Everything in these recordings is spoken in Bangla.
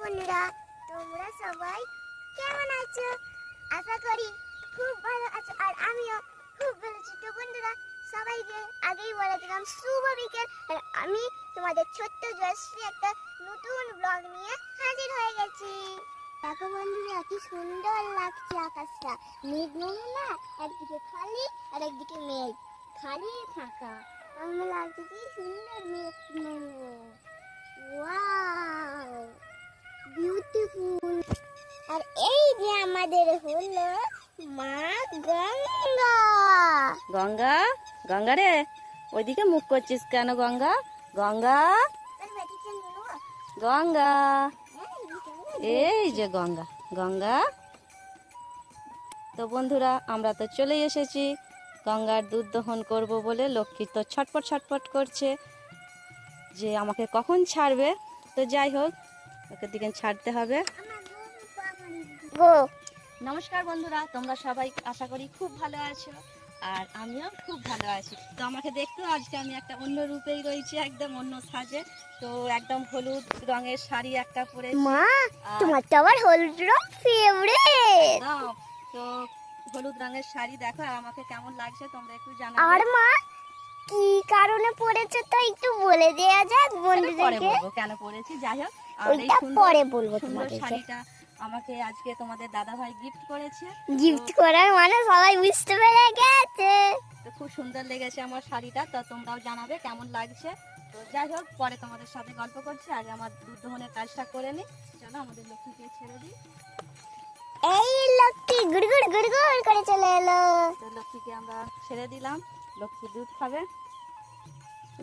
বন্ধুরা, তোমরা সবাই কেমন আছো? আশা করি খুব ভালো আছো, আর আমিও খুব ভালো আছি। তো বন্ধুরা, সবাইকে আগেই বলে দিলাম শুভ বিকেল। আর আমি তোমাদের ছোট্ট জয়শ্রী একটা নতুন ব্লগ নিয়ে হাজির হয়ে গেছি। দেখো বন্ধুরা, কি সুন্দর লাগছে আকাশটা। মেঘ না, একদিকে খালি আর একদিকে মেঘ, খালি ফাঁকা। আমার লাগছে কি সুন্দর মেঘ। Wow, beautiful. আর এই যে আমাদের হলো মা গঙ্গা। গঙ্গা, গঙ্গা রে, ওইদিকে মুখ করছিস কেন? গঙ্গা, গঙ্গা, গঙ্গা, এই যে গঙ্গা, গঙ্গা। তো বন্ধুরা, আমরা তো চলে এসেছি গঙ্গার দুধ দহন করব বলে। লক্ষ্মী তো ছটপট ছটপট করছে যে আমাকে কখন ছাড়বে। তো যাই হোক, ওকে দিকে ছাড়তে হবে। নমস্কার বন্ধুরা, তোমরা সবাই আশা করি খুব ভালো আছো, আর আমিও খুব ভালো আছি। তো আমাকে দেখতেও আজকে আমি একটা অন্য রূপেই রয়েছি, একদম অন্য সাজে। তো একদম হলুদ রঙের শাড়ি একটা পরে। মা, তোমার তো আবার হলুদ রং ফেভারিট। তো হলুদ রঙের শাড়ি দেখো, আর আমাকে কেমন লাগছে তোমরা একটু জানাও। আর মা, কি কারণে পরেছো তো একটু বলে দেয়া যাক বন্ধুদেরকে। কেন পরেছি, যাই হোক, ওইটা পরে বলবো তোমাদের। শাড়িটা আমাকে আজকে তোমাদের দাদা ভাই গিফট করেছে। গিফট করার মানে সবাই বুঝতে পেরে গেছে। তো খুব সুন্দর লেগেছে আমার শাড়িটা, তো তোমরাও জানাবে কেমন লাগছে। তো যাই হোক, পরে তোমাদের সাথে গল্প করছি। আগে আমার দুধ দহনের কাজটা করে নিই। চলো আমাদের লক্ষ্মীকে ছেড়ে দিই। এই লক্ষ্মী গুড়গুড় গুড়গুড় করে চলে এলো। তো লক্ষ্মীকে আমরা ছেড়ে দিলাম, লক্ষ্মী দুধ খাবে।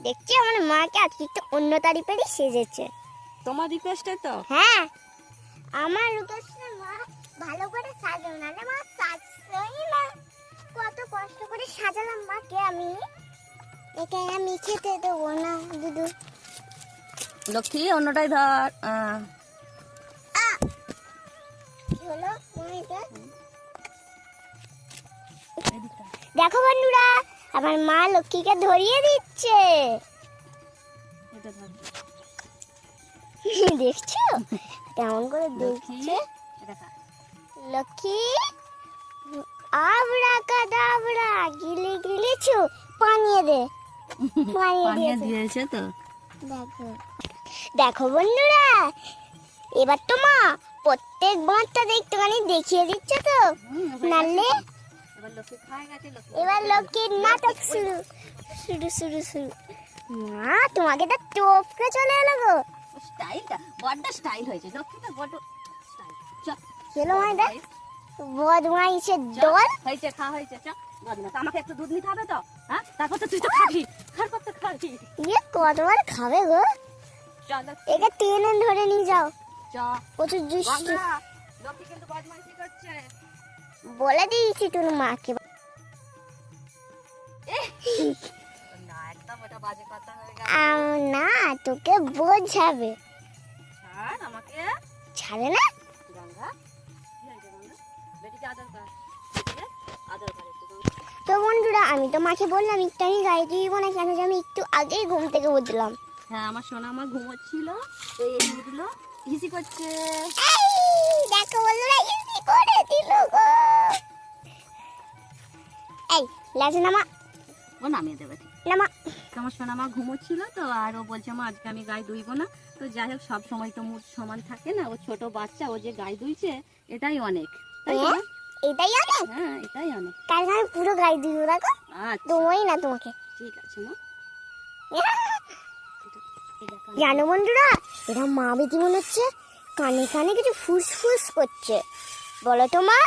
দেখছি আমার মাকে আজকে একটু অন্য তারিফেরই সেজেছে। তোমার রিকোয়েস্টে তো? হ্যাঁ, আমার রিকোয়েস্টে মা ভালো করে সাজাও, না মা সাজছই না। কত কষ্ট করে সাজালাম মাকে আমি। একে আমি খেতে দেবো না দুধু। লক্ষ্মী অন্যটাই ধর। কি হলো? দেখো বন্ধুরা, আমার মা লক্ষ্মীকে ধরিয়ে দিচ্ছে। দেখছো কেমন করে দেখছে? লক্ষ্মী আবড়া কাদাবড়া গিলে গিলেছো, পানিয়ে দে। পানিয়ে দিয়েছে তো। দেখো দেখো বন্ধুরা, এবার তো মা প্রত্যেক বাঁটটা একটুখানি দেখিয়ে দিচ্ছে তো, নালে এবার লক্ষ্মীর নাটক শুরু শুরু শুরু শুরু। মা তোমাকে তো টপকে চলে এলো গো। স্টাইলটা বড্ড স্টাইল হয়েছে, লক্ষ্মীটা বড্ড স্টাইল। চলো মাইদা, বদমাইশের দল হয়েছে, খাওয়া হয়েছে। বদমাইশ, আমাকে একটু দুধ নিতে হবে তো। হ্যাঁ, তারপর তো তুই তো খাবি, তারপর তো খাবি। ইয়ে কতবার খাবে গো? চলো একে টেনে ধরে নিয়ে যাও। চ, প্রচুর দুষ্টু। লক্ষ্মী কিন্তু বদমাইশি করছে। বলে দিয়েছি তোর মাকে। না, একদম ওটা বাজে কথা হয়ে গেল। না, তোকে বোঝাবে। ছাড় আমাকে। ছাড়ে না। গঙ্গা, কি হয়েছে গঙ্গা? বেটিকে আদর কর, বেটিকে আদর কর একটু। তো বন্ধুরা, আমি তো মাকে বললাম একটু আমি গাড়ি দিব না, কেন যে আমি একটু আগেই ঘুম থেকে উঠলাম। হ্যাঁ, আমার সোনা আমার ঘুমোচ্ছিল, তো এই উঠলো, হিসি করছে। দেখো বন্ধুরা, হিসি করে দিল গো। এই লাজে নামা। ও নামিয়ে দেবে নামা। আমার সোনা মা ঘুমোচ্ছিল তো, আর ও বলছে মা আজকে আমি গায়ে ধুইবো না। তো যাই হোক, সব সময় তো মুড সমান থাকে না। ও ছোট বাচ্চা, ও যে গায়ে ধুইছে এটাই অনেক, তাই না? এটাই অনেক। হ্যাঁ, এটাই অনেক। কাল আমি পুরো গাড়ি দিব দেখো। আচ্ছা, দমই না তোমাকে। ঠিক আছে মা। জানো বন্ধুরা, এটা মা বেটি মনে হচ্ছে কানে কানে কিছু ফুসফুস করছে। বলো তো মা।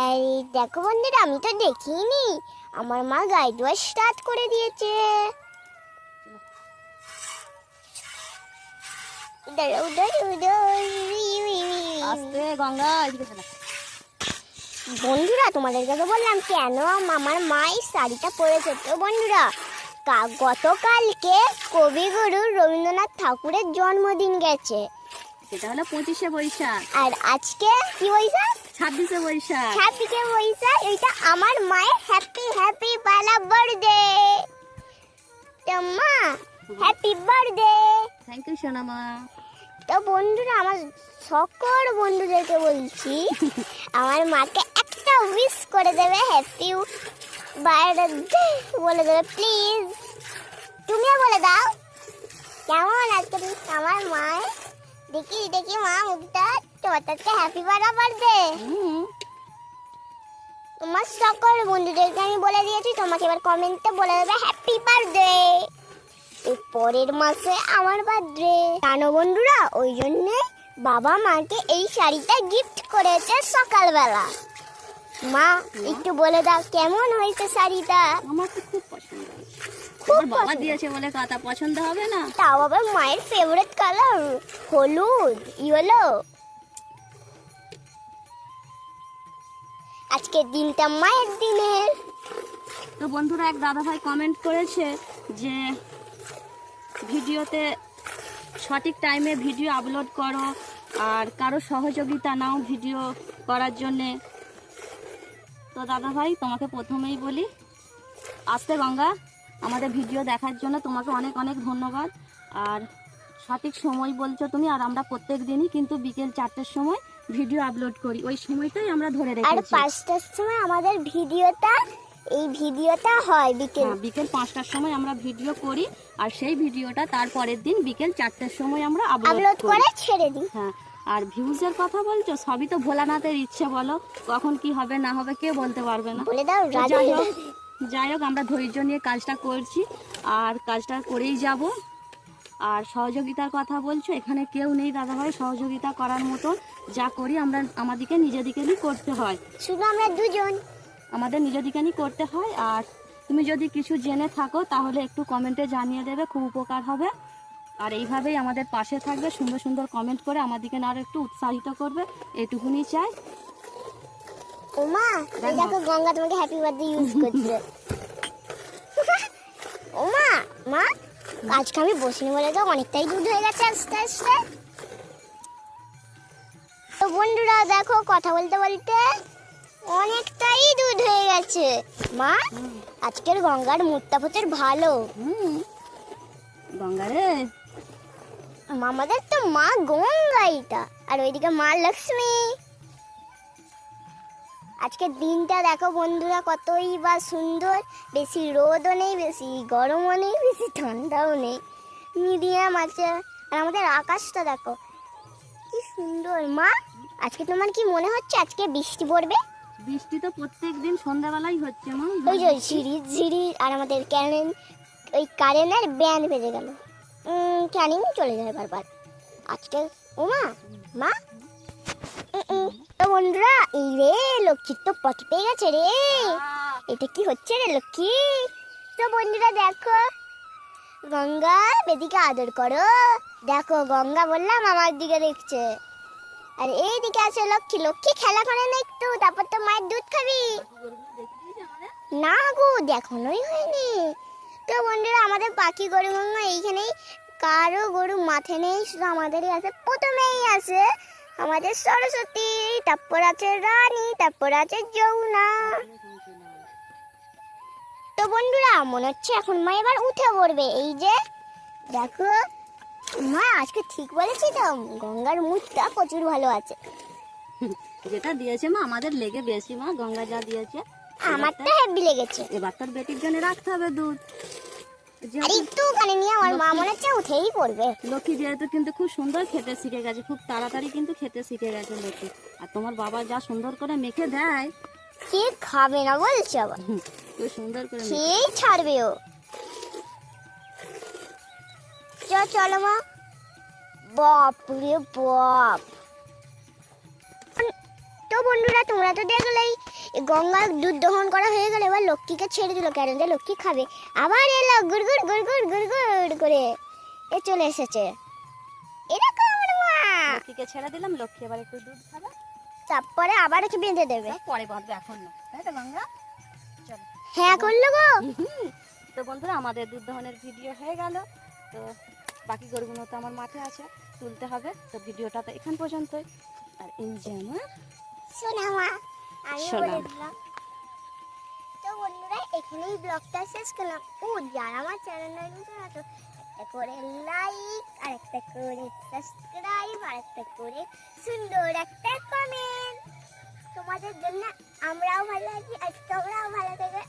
এই দেখো বন্ধুরা, আমি তো দেখিনি, আমার মা গায়ে ধোয়া স্টার্ট করে দিয়েছে। আস্তে গঙ্গা, এদিকে চলে। বন্ধুরা, তোমাদেরকে তো বললাম কেন আমার মা এই শাড়িটা পরেছে। তো বন্ধুরা, গতকালকে কবিগুরু রবীন্দ্রনাথ ঠাকুরের জন্মদিন গেছে। সেটা হলো 25শে বৈশাখ। আর আজকে কি বৈশাখ? 26শে বৈশাখ। 26শে বৈশাখ। এটা আমার মায়ের হ্যাপি হ্যাপি পালা বার্থডে। তো মা, হ্যাপি বার্থডে। থ্যাংক ইউ সোনা মা। তো বন্ধুরা, আমার সকল বন্ধুদেরকে বলছি আমার মাকে একটা উইশ করে দেবে, হ্যাপি বার্থডে বলে দেবে প্লিজ। তুমিও বলে দাও কেমন আজকে আমার মায়ের। দেখি দেখি মা মুখটা, তোমার তো হ্যাপি বার্থডে। তোমার সকল বন্ধুদেরকে আমি বলে দিয়েছি, তোমাকে এবার কমেন্টে বলে দেবে হ্যাপি বার্থডে। এই পরের মাসে আমার বার্থডে, জানো বন্ধুরা, ওই জন্যে বাবা মাকে এই শাড়িটা গিফট করেছে সকালবেলা। মা একটু বলে দাও কেমন হয়েছে শাড়িটা। আমার তো খুব পছন্দ হয়েছে। খুব আমার বাবা পছন্দ। দিয়েছে বলে কথা পছন্দ হবে না? তাও আবার মায়ের ফেভারিট কালার হলুদ ইয়েলো। আজকের দিনটা মায়ের দিনের। তো বন্ধুরা, এক দাদাভাই কমেন্ট করেছে যে ভিডিওতে সঠিক টাইমে ভিডিও আপলোড করো আর কারো সহযোগিতা নাও ভিডিও করার জন্যে। তো দাদাভাই, তোমাকে প্রথমেই বলি, আস্তে গঙ্গা, আমাদের ভিডিও দেখার জন্য তোমাকে অনেক অনেক ধন্যবাদ। আর সঠিক সময় বলছো তুমি, আর আমরা প্রত্যেক দিনই কিন্তু বিকেল 4টের সময় ভিডিও আপলোড করি, ওই সময়টাই আমরা ধরে আর রেখেছি। 5টার সময় আমাদের ভিডিওটা হয় বিকেল। বিকেল 5টার সময় আমরা ভিডিও করি, আর সেই ভিডিওটা তার পরের দিন বিকেল 4টের সময় আমরা আপলোড আপলোড করে করি। ছেড়ে দিই। হ্যাঁ, আর ভিউজের কথা বলছো, সবই তো ভোলানাথের ইচ্ছে, বলো কখন কি হবে না হবে কে বলতে পারবে না। বলে দাও তো রাধে যাই হোক, আমরা ধৈর্য নিয়ে কাজটা করছি আর কাজটা করেই যাব। আর সহযোগিতার কথা বলছো, এখানে কেউ নেই দাদাভাই সহযোগিতা করার মতো। যা করি আমরা আমাদেরকে নিজেদিকেই করতে হয়, শুধু আমরা দুজন। আমাদের নিজেদিকেই করতে হয়। আর তুমি যদি কিছু জেনে থাকো তাহলে একটু কমেন্টে জানিয়ে দেবে, খুব উপকার হবে। আর এইভাবেই আমাদের পাশে থাকবে, সুন্দর সুন্দর কমেন্ট করে আমাদেরকে আরো একটু উৎসাহিত করবে, এটুকুনি চাই। ওমা, এই দেখো গঙ্গা তোমাকে হ্যাপি বার্থডে ইউজ করছে। ওমা, মা আজকে আমি বসিনি বলে তো অনেকটাই দুধ হয়ে গেছে আস্তে আস্তে। তো বন্ধুরা দেখো, কথা বলতে বলতে অনেকটাই দুধ হয়ে গেছে। মা, আজকের গঙ্গার মুডটা প্রচুর ভালো। গঙ্গা রে, আমাদের তো মা গঙ্গা এটা, আর ওইদিকে মা লক্ষ্মী। আজকের দিনটা দেখো বন্ধুরা কতই বা সুন্দর। বেশি রোদও নেই, বেশি গরমও নেই, বেশি ঠান্ডাও নেই, মিডিয়াম আছে। আর আমাদের আকাশটা দেখো কি সুন্দর। মা, আজকে তোমার কি মনে হচ্ছে আজকে বৃষ্টি পড়বে? বৃষ্টি তো প্রত্যেক দিন সন্ধ্যাবেলাই হচ্ছে মা। ওই যে ঝিরি ঝিরি, আর আমাদের ওই কারেন্টের ব্যান্ড বেজে গেল, ক্যানিং চলে যায় বারবার আজকে। ওমা, মা, তো বন্ধুরা, এই রে লক্ষ্মীর তো পথ পেয়ে গেছে রে। এটা কি হচ্ছে রে লক্ষ্মী? তো বন্ধুরা দেখো, গঙ্গা বেদিকে আদর করো। দেখো গঙ্গা বললাম আমার দিকে দেখছে। আর এই দিকে আছে লক্ষ্মী। লক্ষ্মী খেলা করে না একটু, তারপর তো মায়ের দুধ খাবি। না গো, দেখানোই হয়নি। তো বন্ধুরা, আমাদের পাখি গরু গঙ্গা এইখানেই, কারো গরু মাঠে নেই, শুধু আমাদেরই আছে। প্রথমেই আছে আমাদের সরস্বতী, তারপর আছে রানী, তারপর আছে যমুনা। তো বন্ধুরা, মনে হচ্ছে এখন মা এবার উঠে পড়বে। এই যে দেখো, মা আজকে ঠিক বলেছি তো, গঙ্গার মুখটা প্রচুর ভালো আছে। যেটা দিয়েছে মা আমাদের লেগে বেশি, মা গঙ্গা যা দিয়েছে আমার তো হেভি লেগেছে। এবার তার বেটির জন্য রাখতে হবে দুধ। আর একটু ওখানে নিয়ে আমার মা মনে হচ্ছে উঠেই পড়বে। লক্ষ্মী যেহেতু কিন্তু খুব সুন্দর খেতে শিখে গেছে, খুব তাড়াতাড়ি কিন্তু খেতে শিখে গেছে লক্ষ্মী। আর তোমার বাবা যা সুন্দর করে মেখে দেয়, কে খাবে না বলছে আবার, খুব সুন্দর করে খেয়েই ছাড়বে ও। চলো মা। বাপ রে বাপ। তো বন্ধুরা, তোমরা তো দেখলেই গঙ্গার দুধ দহন করা হয়ে গেল। এবার লক্ষ্মীকে ছেড়ে দিল, কারণ যে লক্ষ্মী খাবে। আবার এলো গুড়গুড় গুড়গুড় গুড়গুড় করে এ চলে এসেছে। এরকম আমার মা। লক্ষ্মীকে ছেড়ে দিলাম, লক্ষ্মী এবার একটু দুধ খাবে, তারপরে আবার একটু বেঁধে দেবে। পরে বাঁধবে, এখন না, তাই তো গঙ্গা? চলো। হ্যাঁ করলো গো। তো বন্ধুরা, আমাদের দুধ দহনের ভিডিও হয়ে গেল। তো বাকি গরুগুলো তো আমার মাঠে আছে, তুলতে হবে। তো ভিডিওটা তো এখান পর্যন্তই। আর এই যে আমার শোনা মা, আমি শোনা। বলে দিলাম। তো বন্ধুরা, এখানেই ব্লগটা শেষ করলাম। ও যারা আমার চ্যানেলটা নতুন আছো, একটা করে লাইক, আর একটা করে সাবস্ক্রাইব, আর একটা করে সুন্দর একটা কমেন্ট। তোমাদের জন্য আমরাও ভালো আছি আর তোমরাও ভালো থাকবে।